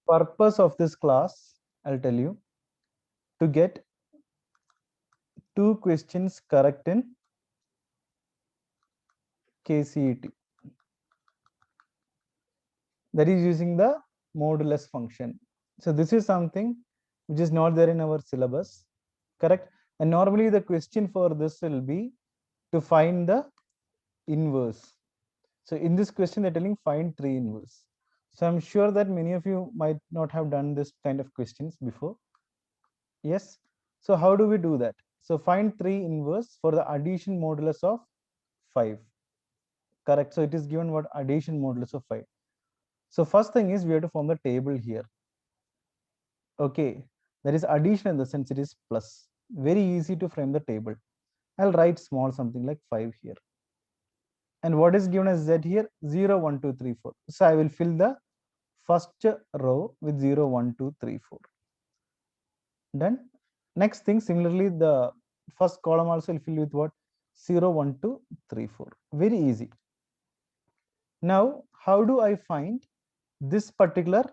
Purpose of this class, I'll tell you, to get 2 questions correct in KCET. That is using the modulus function. So this is something which is not there in our syllabus, correct? And normally the question for this will be to find the inverse. So in this question, they're telling find 3 inverse. So I'm sure that many of you might not have done this kind of questions before. Yes. So how do we do that? So find 3 inverse for the addition modulus of 5. Correct. So it is given what addition modulus of 5. So first thing is we have to form the table here. Okay. That is addition in the sense it is plus. Very easy to frame the table. I'll write small something like 5 here. And what is given as z here? 0, 1, 2, 3, 4. So I will fill the first row with 0, 1, 2, 3, 4. Done. Next thing, similarly, the first column also will fill with what? 0, 1, 2, 3, 4. Very easy. Now, how do I find this particular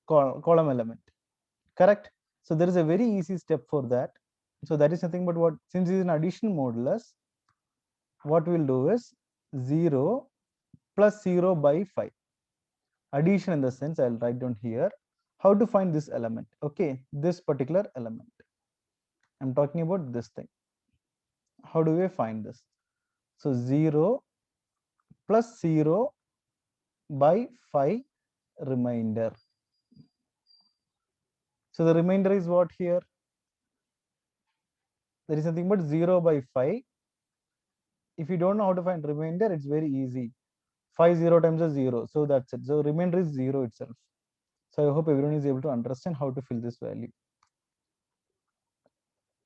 column element? Correct. So there is a very easy step for that. So that is nothing but what, since it is an addition modulus, what we'll do is 0 plus 0 by 5. Addition in the sense I'll write down here how to find this element. Okay, this particular element. I'm talking about this thing. How do we find this? So 0 plus 0 by 5 remainder. So the remainder is what here? There is nothing but 0 by 5. If you don't know how to find remainder, it's very easy. 5 0 times a 0. So that's it. So remainder is 0 itself. So I hope everyone is able to understand how to fill this value.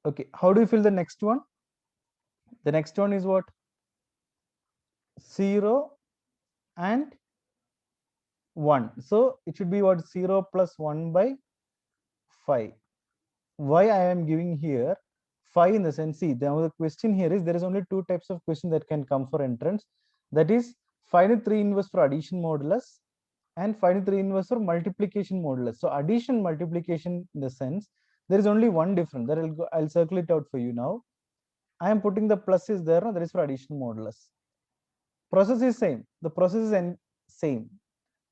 Okay, how do you fill the next one? The next one is what? 0 and 1. So it should be what? 0 plus 1 by 5. Why I am giving here 5 in the sense, see, the question here is there is only 2 types of question that can come for entrance. That is find the 3 inverse for addition modulus and find the 3 inverse for multiplication modulus. So addition multiplication in the sense there is only one difference that I'll circle it out for you now. I am putting the plus is there, no, that is for addition modulus. Process is same. The process is same.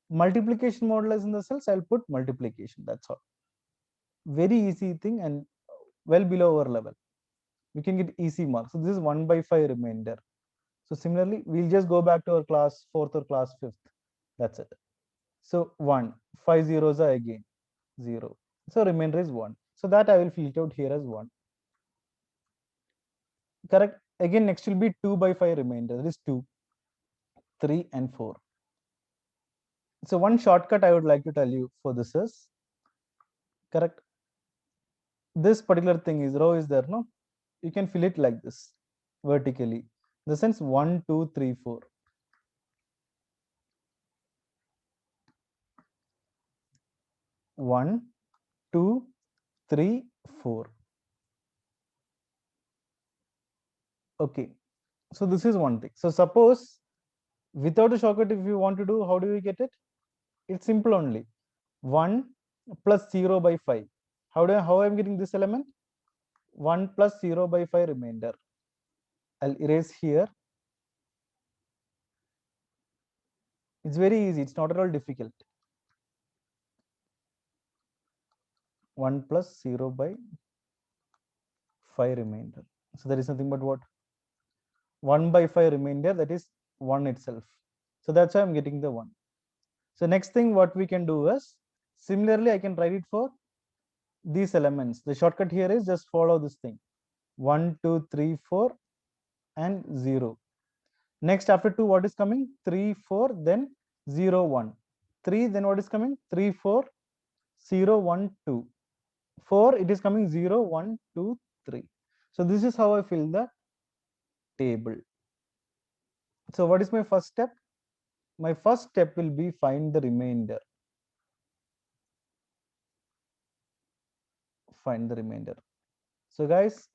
Multiplication modulus in the cells, I'll put multiplication. That's all. Very easy thing and well below our level. We can get easy marks. So this is 1 by 5 remainder. So similarly, we'll just go back to our class 4th or class 5th. That's it. So 1, 5 zeros are again 0. So remainder is 1. So that I will fill it out here as 1. Correct. Again, next will be 2 by 5 remainder. That is 2, 3, and 4. So one shortcut I would like to tell you for this is, correct, this particular thing is row is there, no? You can fill it like this vertically. In the sense 1, 2, 3, 4. 1, 2, 3, 4. Okay. So this is one thing. So suppose without a shortcut, if you want to do, how do we get it? It's simple only. 1 plus 0 by 5. How I'm getting this element? 1 plus 0 by 5 remainder. I'll erase here. It's very easy. It's not at all difficult. 1 plus 0 by 5 remainder. So there is nothing but what? 1 by 5 remainder, that is 1 itself. So that's why I'm getting the 1. So next thing what we can do is, similarly, I can write it for these elements. The shortcut here is just follow this thing. 1, 2, 3, 4 and 0. Next after 2, what is coming? 3, 4, then 0, 1. 3, then what is coming? 3, 4, 0, 1, 2. 4, it is coming 0, 1, 2, 3. So this is how I fill the table. So what is my first step? My first step will be find the remainder. Find the remainder. So guys,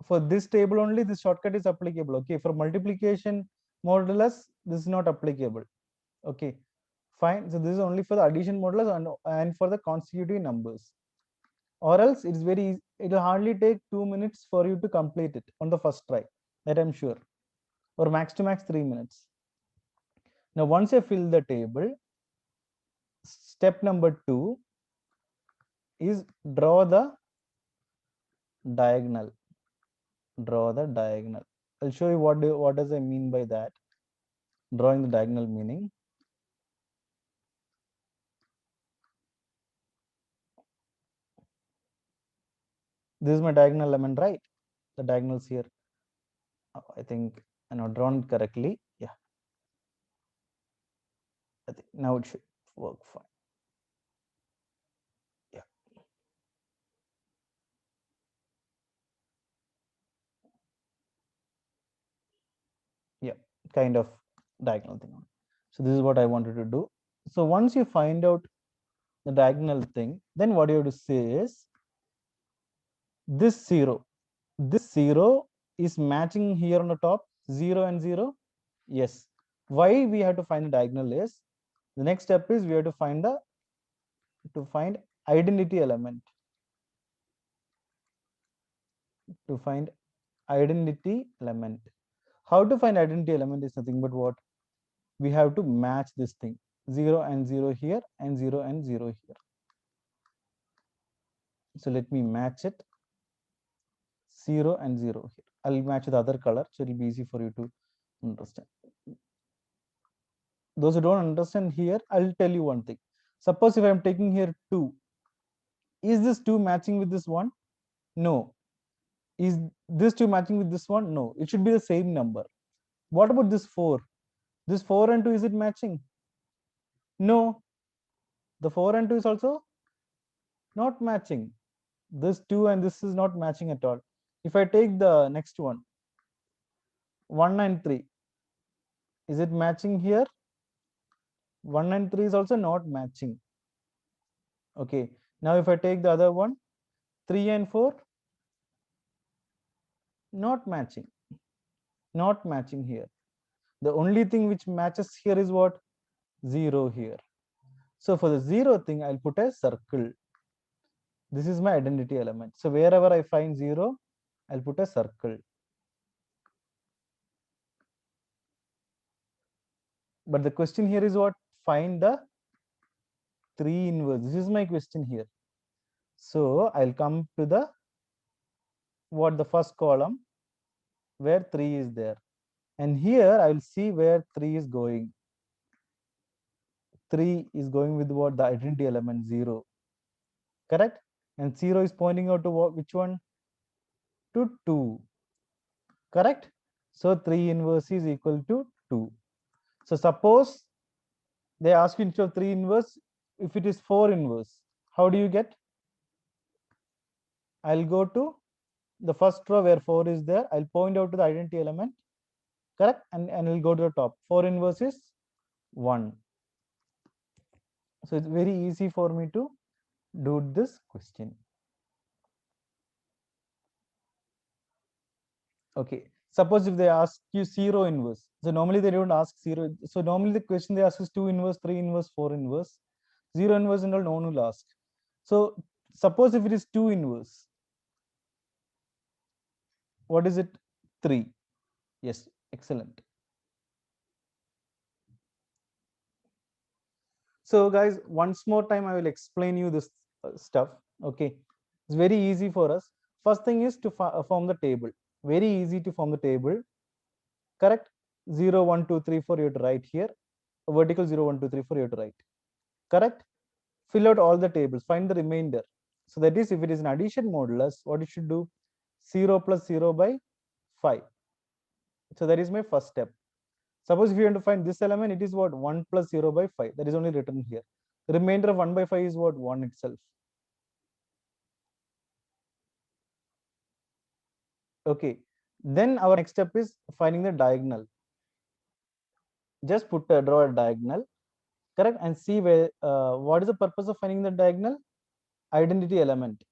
for this table only, this shortcut is applicable. Okay, for multiplication modulus, this is not applicable. Okay, Fine. So this is only for the addition modulus and for the consecutive numbers. Or else it's very easy. It will hardly take 2 minutes for you to complete it on the first try. That I'm sure. Or max to max 3 minutes. Now once you fill the table, step number 2 is draw the diagonal. Draw the diagonal. I'll show you what does I mean by that. Drawing the diagonal meaning. This is my diagonal element, right? The diagonals here. I think I not drawn it correctly. Yeah. I think now it should work fine. Yeah. Yeah. Kind of diagonal thing. So this is what I wanted to do. So once you find out the diagonal thing, then what you have to say is this 0 is matching here on the top, 0 and 0. Yes. Why we have to find the diagonal is the next step is we have to find identity element. To find identity element. How to find identity element is nothing but what we have to match this thing, 0 and 0 here and 0 and 0 here. So let me match it, 0 and 0 here. I'll match the other color so it'll be easy for you to understand. Those who don't understand here, I'll tell you one thing. Suppose if I'm taking here 2, is this 2 matching with this one? No. Is this 2 matching with this one? No. It should be the same number. What about this 4? This 4 and 2, is it matching? No. The 4 and 2 is also not matching. This 2 and this is not matching at all. If I take the next one, 1 and 3, is it matching here? 1 and 3 is also not matching. Okay. Now if I take the other one, 3 and 4, not matching. Not matching here. The only thing which matches here is what? 0 here. So for the 0 thing, I'll put a circle. This is my identity element. So wherever I find 0, I'll put a circle. But the question here is what? Find the 3 inverse. This is my question here. So I'll come to the the first column where 3 is there. And here I will see where 3 is going. 3 is going with what? The identity element 0. Correct? And 0 is pointing out to what? Which one? To 2. Correct? So 3 inverse is equal to 2. So suppose they ask you instead of 3 inverse, if it is 4 inverse, how do you get? I'll go to the first row where 4 is there. I'll point out to the identity element. Correct? And I'll go to the top. 4 inverse is 1. So it's very easy for me to do this question. Okay. Suppose if they ask you 0 inverse. So normally they don't ask 0. So normally the question they ask is 2 inverse, 3 inverse, 4 inverse. 0 inverse and all no one will ask. So suppose if it is 2 inverse. What is it? 3. Yes, excellent. So guys, once more time I will explain you this stuff. Okay, it's very easy for us. First thing is to form the table. Very easy to form the table. Correct? 0 1 2 3 4 you have to write here. A vertical 0 1 2 3 4 you have to write. Correct? Fill out all the tables, find the remainder. So that is, if it is an addition modulus, what it should do? 0 plus 0 by 5. So that is my first step. Suppose if you want to find this element, it is what? 1 plus 0 by 5. That is only written here. The remainder of 1 by 5 is what? 1 itself. Okay. Then our next step is finding the diagonal. Just draw a diagonal, correct? And see where, what is the purpose of finding the diagonal? Identity element.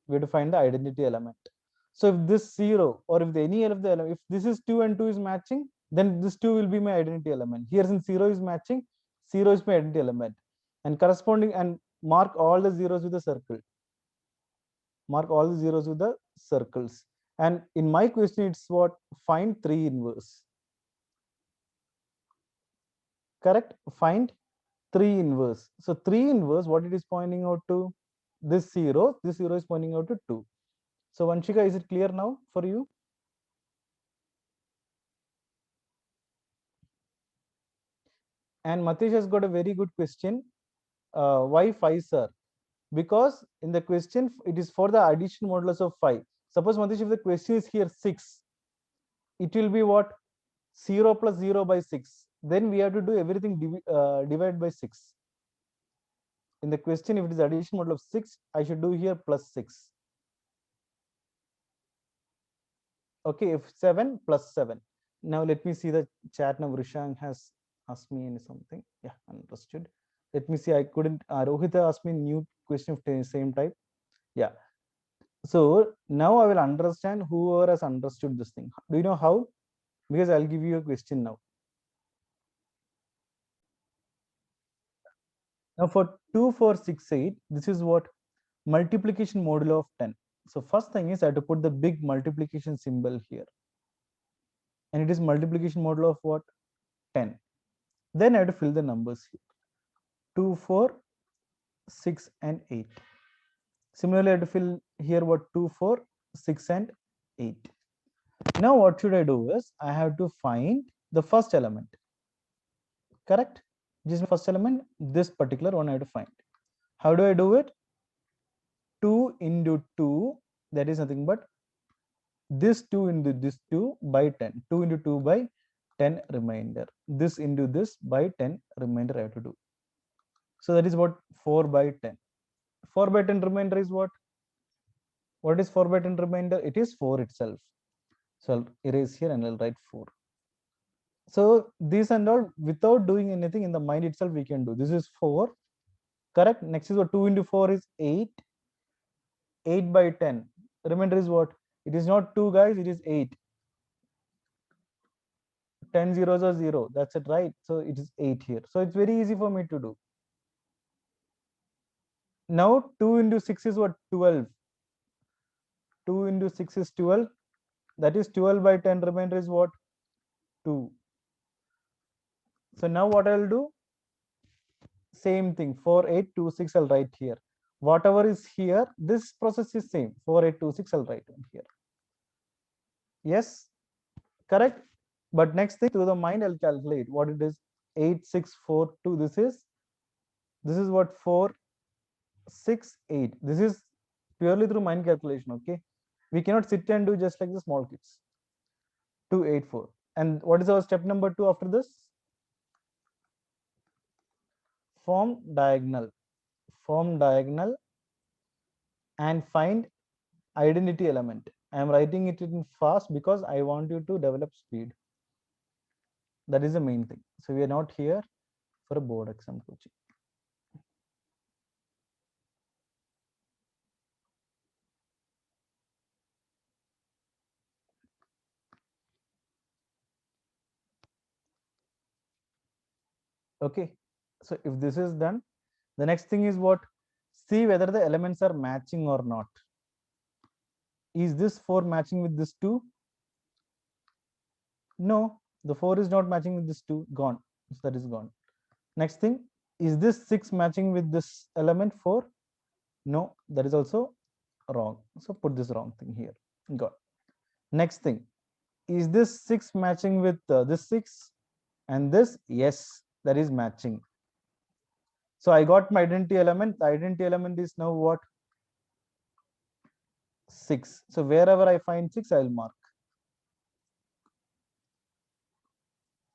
We have to find the identity element. So if this 0 or if any of the if this is 2 and 2 is matching, then this 2 will be my identity element. Here since 0 is matching, 0 is my identity element, and corresponding, and mark all the zeros with a circle. Mark all the zeros with the circles. And in my question, it's what? Find 3 inverse. Correct? Find 3 inverse. So 3 inverse, what it is pointing out to? This 0. This 0 is pointing out to 2. So Vanshika, is it clear now for you? And Matish has got a very good question. Why 5, sir? Because in the question, it is for the addition modulus of 5. Suppose, Matish, if the question is here 6, it will be what? 0 plus 0 by 6. Then we have to do everything divided by 6. In the question, if it is addition module of 6, I should do here plus 6. Okay, if 7 plus 7. Now let me see the chat. Now Rishang has asked me something. Yeah, understood. Let me see. I couldn't. Rohita asked me new question of the same type. Yeah. So now I will understand whoever has understood this thing. Do you know how? Because I'll give you a question now. Now for 2, 4, 6, 8, this is what? Multiplication modulo of 10. So first thing is I have to put the big multiplication symbol here. And it is multiplication modulo of what? 10. Then I have to fill the numbers here. 2, 4, 6, and 8. Similarly, I have to fill here what? 2, 4, 6, and 8. Now what should I do is I have to find the first element. Correct? This is the first element. This particular one I have to find. How do I do it? 2 into 2, that is nothing but this 2 into this 2 by 10. 2 into 2 by 10 remainder. This into this by 10 remainder I have to do. So that is what? 4 by 10. 4 by 10 remainder is what? What is 4 by 10 remainder? It is 4 itself. So I'll erase here and I'll write 4. So these and all, without doing anything in the mind itself, we can do. This is 4. Correct? Next is what? 2 into 4 is 8. 8 by 10. Remainder is what? It is not 2, guys. It is 8. 10 zeros are 0. That's it, right? So it is 8 here. So it's very easy for me to do. Now 2 into 6 is what? 12. 2 into 6 is 12. That is 12 by 10. Remainder is what? 2. So now what I'll do? Same thing. 4, 8, 2, 6 I'll write here. Whatever is here, this process is same. 4, 8, 2, 6 I'll write in here. Yes, correct. But next thing, through the mind I'll calculate what it is. 8, 6, 4, 2. This is what? 4, 6, 8. This is purely through mind calculation. Okay, we cannot sit and do just like the small kids. 2, 8, 4. And what is our step number 2 after this? Form diagonal. Form diagonal and find identity element. I am writing it in fast because I want you to develop speed. That is the main thing. So we are not here for a board exam coaching. Okay, so if this is done, the next thing is what? See whether the elements are matching or not. Is this 4 matching with this 2? No, the 4 is not matching with this 2. Gone. So that is gone. Next thing, is this 6 matching with this element 4? No, that is also wrong. So put this wrong thing here. Got. Next thing, is this 6 matching with this 6 and this? Yes, that is matching. So I got my identity element. The identity element is now what? 6. So wherever I find 6, I will mark.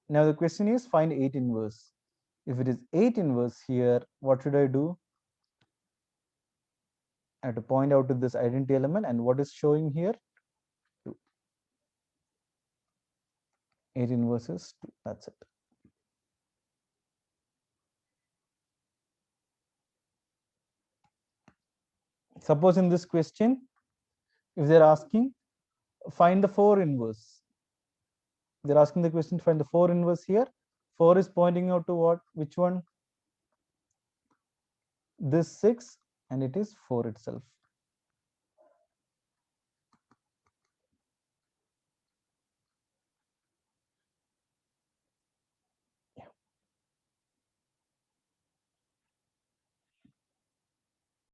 Now the question is find 8 inverse. If it is 8 inverse here, what should I do? I have to point out to this identity element, and what is showing here? 2. 8 inverse is 2. That's it. Suppose in this question, if they're asking, find the 4 inverse. They're asking the question to find the 4 inverse here. 4 is pointing out to what? Which one? This 6, and it is 4 itself.